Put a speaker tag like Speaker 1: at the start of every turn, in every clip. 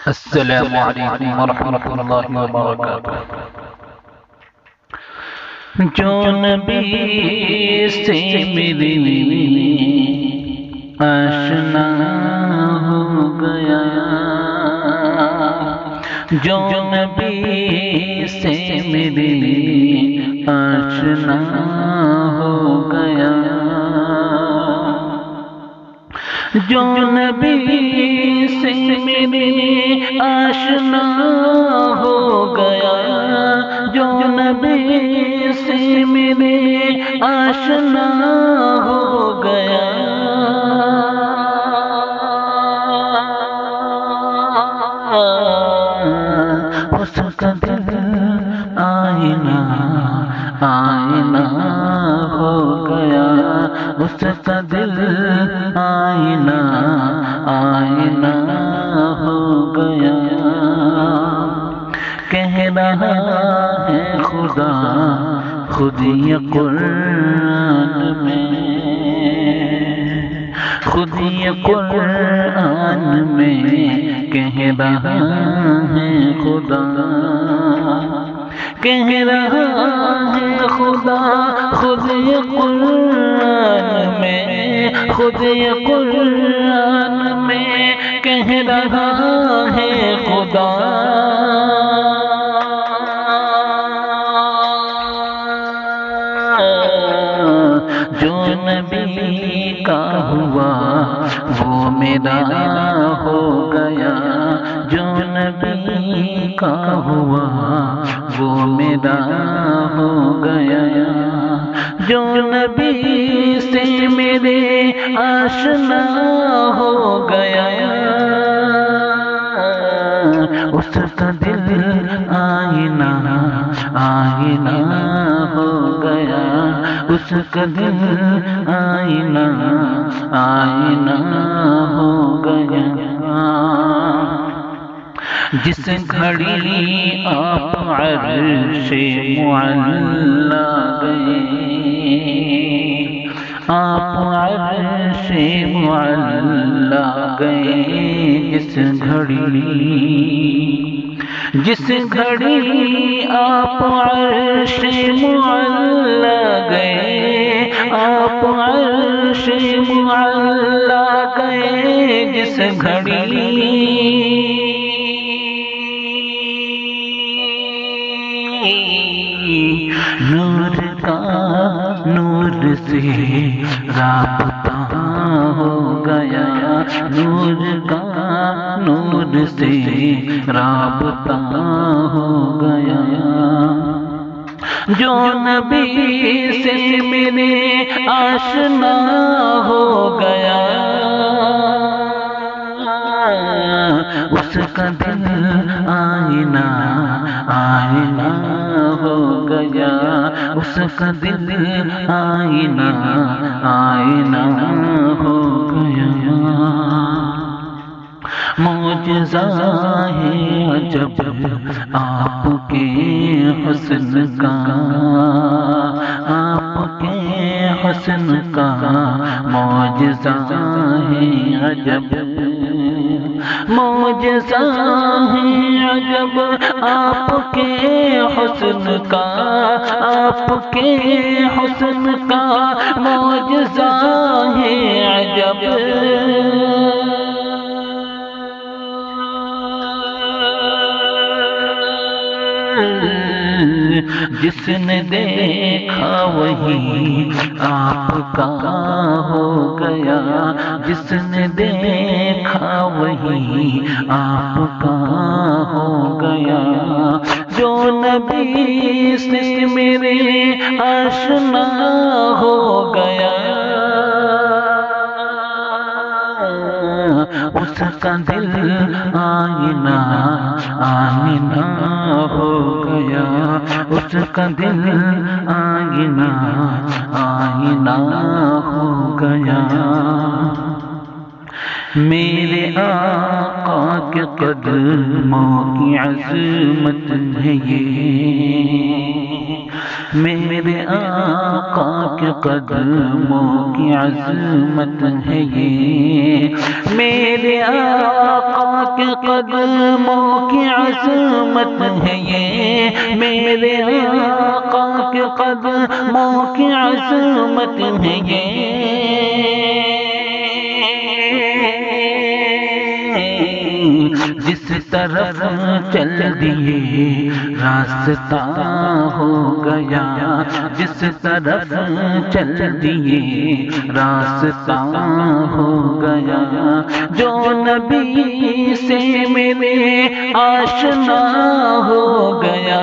Speaker 1: السلام علیکم ورحمۃ اللہ وبرکاتہ۔ جو نبی سے میری آشنا ہو گیا، جو نبی سے میری آشنا ہو گیا، جو نبی سے میری آشنا ہو گیا، جو نبی سے میری آشنا ہو گیا، اس کا دل آئینہ آئینہ ہو گیا، اس کا دل آئینہ آئینہ ہو گیا۔ کہہ رہا ہے خدا خود یہ قرآن میں، خود یہ قرآن میں کہہ رہا ہے خدا، کہہ رہا ہے خدا خود یہ قرآن میں، خود یہ قرآن میں کہہ رہا ہے خدا۔ جو نبی کا ہوا وہ میرا ہو گیا، جو نبی کا ہوا وہ میرا ہو گیا، جو نبی سے میرے آشنا ہو گیا، اس کا دل آئینہ آئینہ ہو گیا، اس کا دل آئینہ آئینہ ہو گیا۔ جس گھڑی آپ عرش معلا گئے، آپ عرش معلا گئے، جس گھڑی آپ عرش معلا گئے، آپ عرش معلا گئے، جس گھڑی نور کا نور سے رابطہ ہو گیا، نور کا نور سے رابطہ ہو گیا، جو نبی سے میرے آشنا ہو گیا، اس کا دل آئینہ آئینہ ہو گیا، اس کا دل آئینہ آئینہ ہو گیا۔ معجزہ ہے عجب آپ کے حسن کا، آپ کے حسن کا معجزہ ہے عجب، معجزہ ہے عجب آپ کے حسن کا، آپ کے حسن کا معجزہ ہے عجب، جس نے دیکھا وہی آپ کا ہو گیا، جس نے دیکھا وہی آپ کا ہو گیا، جو نبی سے میرے آشنا ہو گیا، اس کا دل آئینہ آئینہ ہو گیا، اس کا دل آئینہ آئینہ ہو گیا۔ میرے آقا کے قدموں کی عظمت ہے یہ،
Speaker 2: میرے آقا کے قدموں کی عظمت ہے یہ، میرے آقا کے قدموں کی عظمت ہے یہ، میرے آقا کے قدموں کی عظمت ہے یہ، جس طرف چل دیے راستہ ہو گیا، جس طرف چل دیے راستہ ہو گیا، جو نبی سے میرے آشنا ہو گیا،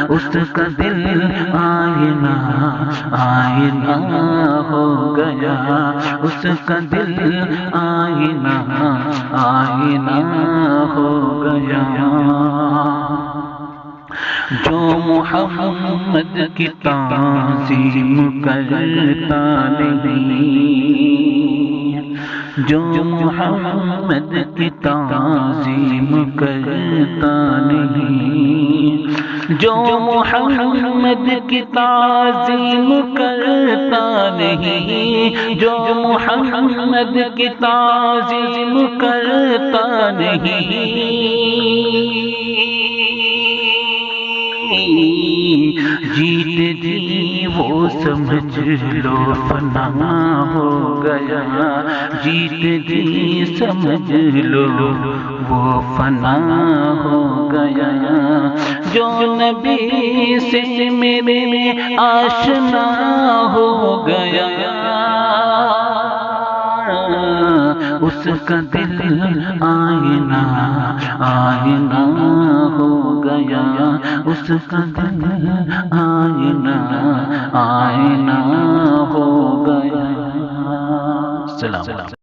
Speaker 2: اس کا دل آئینہ آئینہ ہو گیا، اس کا دل آئینہ آئینہ ہو گیا، جو محمد کی تعظیم کرتا نہیں، جو محمد کی تعظیم کرتا نہیں، جو محمد کی تعظیم کرتا نہیں، جو محمد کی تعظیم کرتا نہیں، جیت جی وہ سمجھ لو فنا ہو گیا، جیت جی سمجھ لو وہ فنا ہو گیا، جو نبی سے میرے آشنا ہو گیا، اس کا دل آئینہ آئینہ ہو گیا، اس کا دل آئینہ آئینہ ہو گیا۔ السلام علیکم۔